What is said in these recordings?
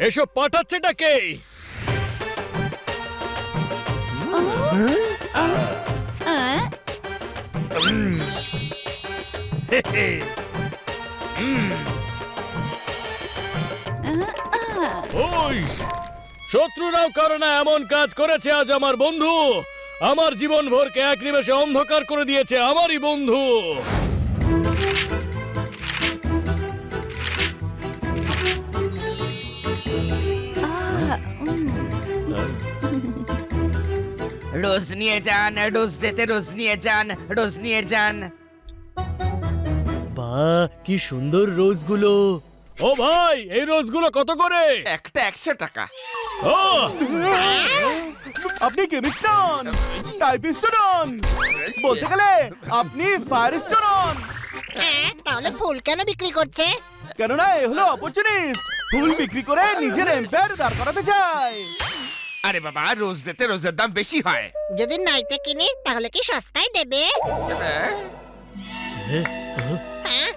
এসব পাঠাচ্ছেটা কে? ওই শত্রুরাও কারণে এমন কাজ করেছে আজ আমার বন্ধু। আমার জীবন ভরকে এক নিমেষে অন্ধকার করে দিয়েছে আমারই বন্ধু। রোজ নিয়ে যান, রোজ ডেতে রোজ নিয়ে যান, রোজ নিয়ে যান। বাহ, কি সুন্দর রোজগুলো। ও ভাই, এই রোজগুলো কত করে? একটা 100 টাকা। ও আপনি কেমিস্ট নন, টাইপিস্ট নন, বলতে গেলে আপনি ফায়ারিস্ট নন। তাহলে ফুল কেন বিক্রি করছে? কেননা এ হলো অপরচুনিস্ট, ফুল বিক্রি করে নিজের এম্পায়ার দাঁড় করাতে চায়। আরে বাবা, রোজ ডেতে রোজের দাম বেশি হয়। যদি নাইটে কিনি তাহলে কি সস্তায় দেবে? হ্যাঁ?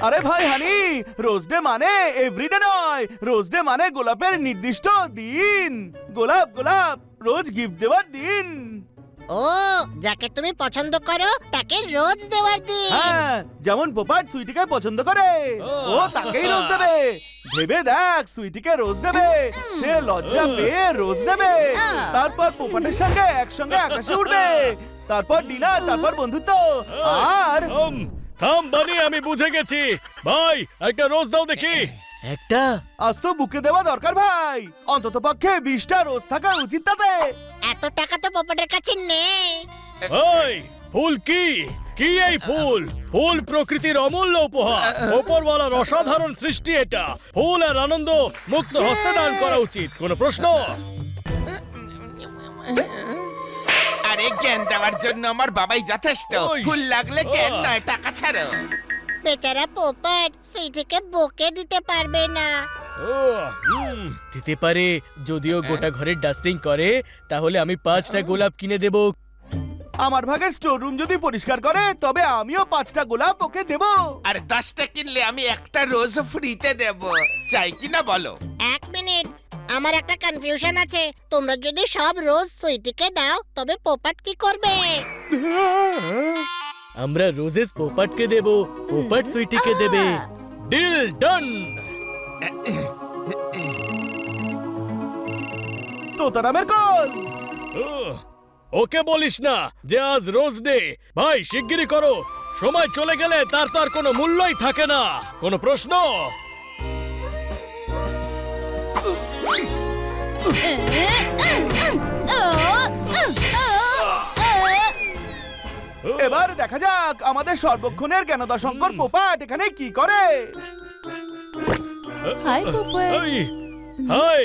আরে ভাই হানি, রোজ ডে মানে এভরিডে নয়, রোজ ডে মানে গোলাপের নির্দিষ্ট দিন। গোলাপ গোলাপ রোজ গিফট দেওয়ার দিন। ও, যাকে তুমি পছন্দ করো তাকে রোজ দেওয়ার দিন। হ্যাঁ, যেমন পোপাট সুইটিকে পছন্দ করে, ও তাকেই রোজ দেবে। ভেবে দেখ, সুইটিকে রোজ দেবে, সে লজ্জা পেয়ে রোজ নেবে। তারপর পোপাটের সঙ্গে একসঙ্গে আকাশে উঠবে, তারপর ডিনার, তারপর বন্ধুত্ব। আর থাম বানি, আমি বুঝে গেছি। ভাই একটা রোজ দাও দেখি। একটা আজ তো বুকে দেওয়া দরকার ভাই, অন্তত পক্ষে 20টা রোজ থাকা উচিত তাতে। এত টাকা তো পকেটের কাছে নেই। ওই ফুল কি কি এই ফুল? ফুল প্রকৃতির অমূল্য উপহার, ওপরওয়ালার অসাধারণ সৃষ্টি এটা। ফুল আর আনন্দ মুক্ত হস্তে দান করা উচিত। কোনো প্রশ্ন? আরে জ্ঞান দেওয়ার জন্য আমার বাবাই যথেষ্ট। ওই। ফুল লাগলে জ্ঞান নয়, টাকা ছাড়ো। বেচারা পোপট সুইটিকে বকে দিতে পারবে না। ও, দিতে পারে, যদিও গোটা ঘরের ডাস্টিং করে, তাহলে আমি 5টা গোলাপ কিনে দেব। আমার ভাগের স্টোর রুম যদি পরিষ্কার করে তবে আমিও 5টা গোলাপ ওকে দেব। আর 10টা কিনলে আমি একটা রোজ ফ্রিতে দেব। চাই কিনা বলো? 1 মিনিট, আমার একটা কনফিউশন আছে। তোমরা যদি সব রোজ সুইটিকে দাও তবে পোপট কি করবে? আমরা রোজেস পোপাটকে দেব, পোপাট সুইটিকে দেবে। Deal done. তোতারামের কল। ওকে বলিস না যে আজ রোজ ডে। ভাই শিগগিরই করো, সময় চলে গেলে তার তো আর কোনো মূল্যই থাকে না। কোনো প্রশ্ন? এবার দেখা যাক আমাদের সর্বক্ষণের জ্ঞানদাশঙ্কর পোপাট এখানে কি করে। হাই পোপট। হাই,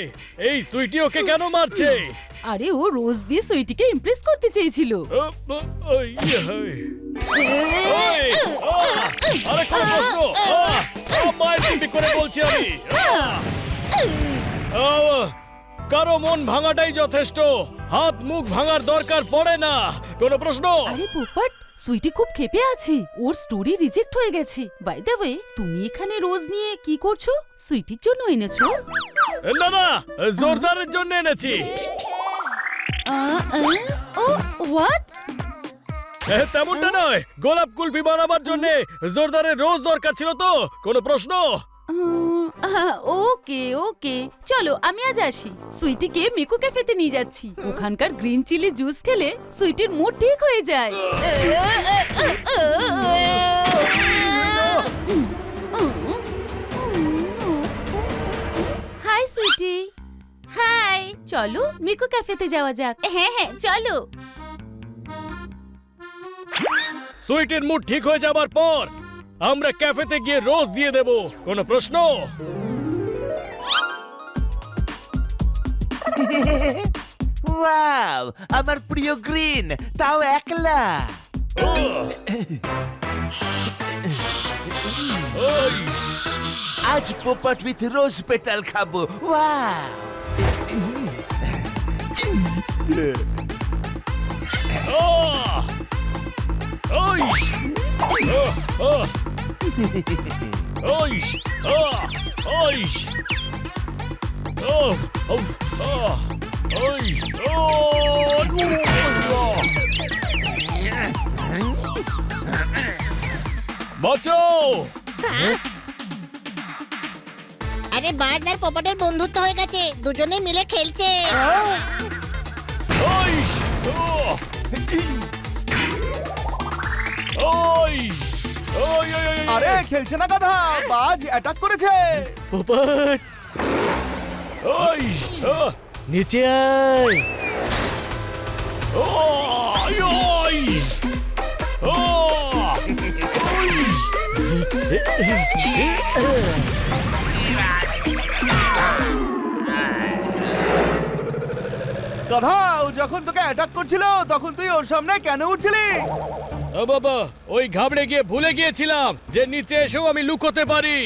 এই সুইটি ওকে কেন মারছে? আরে ও রোজ দিয়ে সুইটিকে ইমপ্রেস করতে চেয়েছিল। আরে কোন প্রশ্ন? মায়ের টিপি করে বলছি আমি। কারো মন ভাঙাটাই যথেষ্ট, হাত মুখ ভাঙার দরকার পড়ে না। কোনো প্রশ্ন? আরে পোপট, সুইটি খুব ক্ষেপে আছে, ওর স্টোরি রিজেক্ট হয়ে গেছে। বাই দ্য ওয়ে, তুমি এখানে রোজ নিয়ে কি করছো? সুইটির জন্য এনেছো? না না, জোরদারের জন্য এনেছি। ও হোয়াট? তেমনটা নয়, গোলাপ কুলফি বানাবার জন্য জোরদারের রোজ দরকার ছিল তো। কোনো প্রশ্ন? ওকে ওকে, চলো আমি আজ আসি। সুইটিকে মিকু ক্যাফেতে নিয়ে যাচ্ছি। ওখানকার গ্রিন চিলি জুস খেলে সুইটির মুড ঠিক হয়ে যায়। হাই সুইটি। হাই, চলো মিকু ক্যাফেতে যাওয়া যাক। হ্যাঁ হ্যাঁ চলো। সুইটির মুড ঠিক হয়ে যাবার পর আমরা ক্যাফেতে গিয়ে রোজ দিয়ে দেব। কোনো প্রশ্ন? ওয়াও, আমার প্রিয় গ্রিন, তাও একলা। আজ পোপট উইথ রোজ পেটাল খাবো। ওয়াও। ওই ওইস ওইস ওফ ওফ ওইস বাঁচাও! আরে বাজ আর পোপটের বন্ধুত্ব হয়ে গেছে, দুজনে মিলে খেলছে। ওইস ওইস ওই ওই ওই আরে খেলছে না গাধা, বাজ অ্যাটাক করেছে। পোপট ওইস নিচে আয়। ওই ওই গাধা, ও যখন তোকে অ্যাটাক করছিল তখন তুই ওর সামনে কেন উঠছিলি? ও বাবা, ওই ঘাবড়ে গিয়ে ভুলে গিয়েছিলাম যে নিচে এসেও আমি লুকোতে পারি।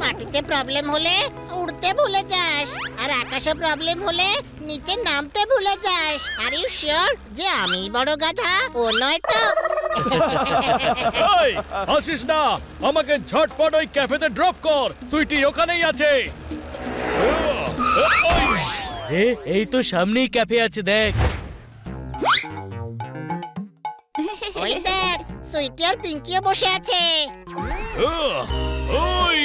মাটিতে প্রবলেম হলে উড়তে ভুলে যাস, আর আকাশে প্রবলেম হলে নিচে নামতে ভুলে যাস। আর ইউ শিওর যে আমি বড় গাধা, ও নয় তো? এই হাসিস না, আমাকে ঝটপট ওই ক্যাফেতে ড্রপ কর, সুইটি ওখানেই আছে। এই তো সামনেই ক্যাফে আছে, দেখ। ওই দেখ, সুইটি আর পিঙ্কিও বসে আছে। ওই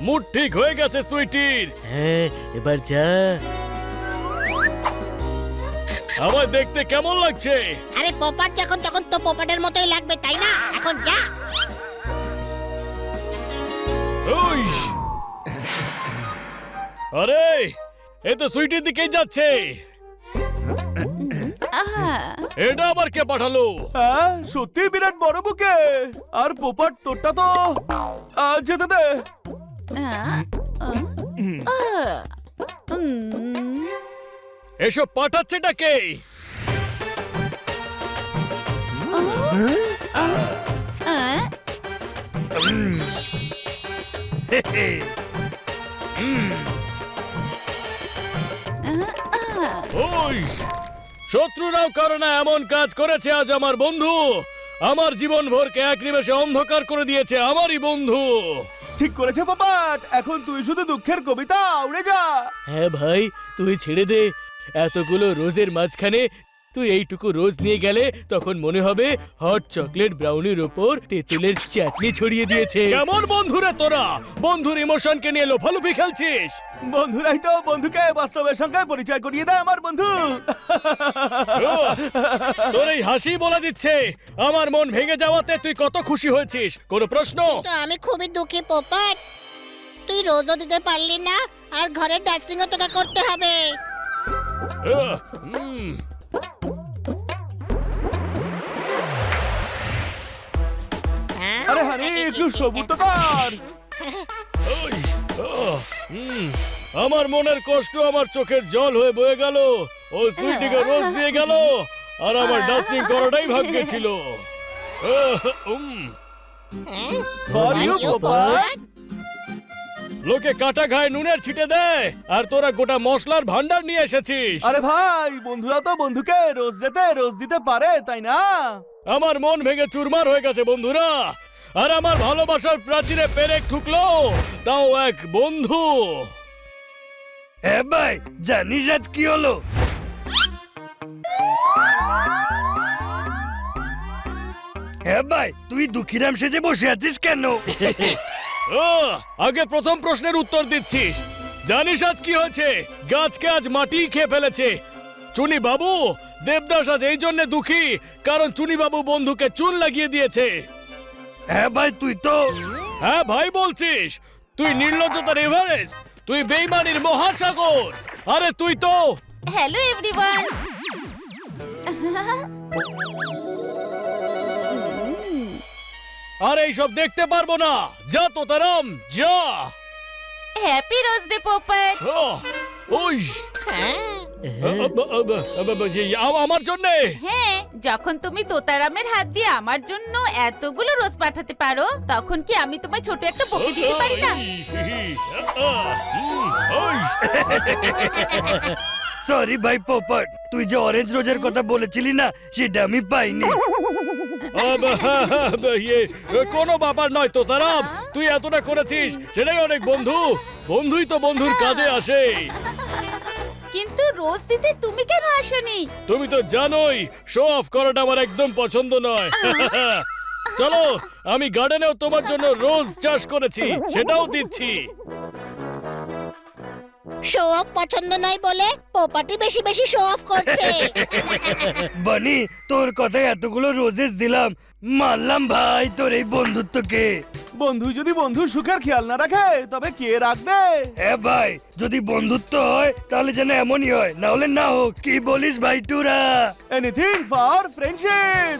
মুড ঠিক হয়ে গেছে সুইটির। হ্যাঁ, এবার যা। আমার দেখতে কেমন লাগছে? আরে পোপট যখন তখন তো পোপটের মতোই লাগবে, তাই না? এখন যা। ওই আরে, এ তো সুইটির দিকেই যাচ্ছে। এটা আবার কে পাঠালো? হ্যাঁ, সত্যি বিরাট বড় বুকে। আর পোপট তোরটা তো যেতে দে। এসব পাঠাচ্ছেটা কে? ওই শত্রুরাও কারো না এমন কাজ করেছে আজ আমার বন্ধু। আমার জীবন ভরকে এক নিমেষে অন্ধকার করে দিয়েছে আমারই বন্ধু। ঠিক করেছে পোপট, এখন তুই শুধু দুঃখের কবিতা উড়ে যা। হ্যাঁ ভাই, তুই ছেড়ে দে। এতগুলো রোজের মাঝখানে তুই এইটুকু রোজ নিয়ে গেলে তখন মনে হবে হট চকলেট ব্রাউনির উপর তেঁতুলের চাটনি ছড়িয়ে দিয়েছে। কেমন বন্ধুরে তোরা? বন্ধুর ইমোশনকে নিয়ে লোফালুফি খেলছিস। বন্ধুরাই তো বন্ধুকে বাস্তবের সঙ্গে পরিচয় করিয়ে দেয় আমার বন্ধু। তোর এই হাসি বলে দিচ্ছে আমার মন ভেঙে যাওয়াতে তুই কত খুশি হয়েছিস। কোনো প্রশ্ন? তো আমি খুবই দুঃখী পোপট, তুই রোজও দিতে পারলি না, আর ঘরের ডাস্টিংও তোকে করতে হবে। হ্যাঁ? আরে হানি, একটু সবুর তো কর। ওই, আমার মনের কষ্ট আমার চোখের জল হয়ে বয়ে গেল। ও সুইটিকে রোজ দিয়ে গেল, আর আমার ডাস্টিং করাটাই ভাগ্যে ছিল। হ্যাঁ? For you, You, Popat. লোকে কাটা ঘায়ে নুনের ছিটে দেয়, আর তোরা গোটা মশলার ভান্ডার নিয়ে এসেছিস। আরে ভাই, বন্ধুরা তো বন্ধুকে রোজ ডেতে রোজ দিতে পারে, তাই না? আমার মন ভেঙে চুরমার হয়ে গেছে বন্ধুরা, আর আমার ভালোবাসার প্রাচীরে পেরেক ঠুকলো, তাও এক বন্ধু। হ্যাঁ ভাই, জানিস আজ কি হলো? হ্যাঁ ভাই, তুই দুঃখীরাম সেজে বসে আছিস কেন? আগে প্রথম প্রশ্নের উত্তর দিচ্ছিস। জানিস আজ কি হয়েছে? গাছকে আজ মাটি খেয়ে ফেলেছে। চুনি বাবু, দেবদাস আজ এই জন্য দুঃখী কারণ চুনি বাবু বন্ধুকে চুন লাগিয়ে দিয়েছে। হ্যাঁ ভাই, তুই তো হ্যাঁ ভাই বলছিস? তুই নির্লজ্জতার এভারেস্ট, তুই বেইমানির মহাসাগর। আরে তুই তো হ্যালো এভরিওয়ান। আর এইসব দেখতে পারবো না। যা তো তারাম, যা। Happy rose day Popat. ওই আমার জন্য? হ্যাঁ, যখন তুমি তোতারামের হাত দিয়ে আমার জন্য এতগুলো রোজ পাঠাতে পারো, তখন কি আমি তোমায় ছোট একটা বকে দিতে পারি না? সরি ভাই পোপট, তুই যে অরেঞ্জ রোজের কথা বলেছিলি না, সেটা আমি পাইনি। কোনো ব্যাপার নয় তোতারাম, তুই এতটা করেছিস সেটাই অনেক। বন্ধুই তো বন্ধুর কাজে আসে। কিন্তু রোজ দিতে তুমি কেন আসোনি? তুমি তো জানোই শো অফ করাটা আমার একদম পছন্দ নয়। চলো, আমি গার্ডেনেও তোমার জন্য রোজ চাষ করেছি, সেটাও দিচ্ছি। শো অফ পছন্দ নয় বলে পোপাটি বেশি বেশি শো অফ করছে। বানি, তোর কথায় এতগুলো রোজেস দিলাম, মানলাম ভাই তোর এই বন্ধুত্বকে। বন্ধু যদি বন্ধুর সুখের খেয়াল না রাখে তবে কে রাখবে? হ্যাঁ ভাই, যদি বন্ধুত্ব হয় তাহলে যেন এমনই হয়, না হলে না হোক। কি বলিস ভাই টুরা? Anything for friendship.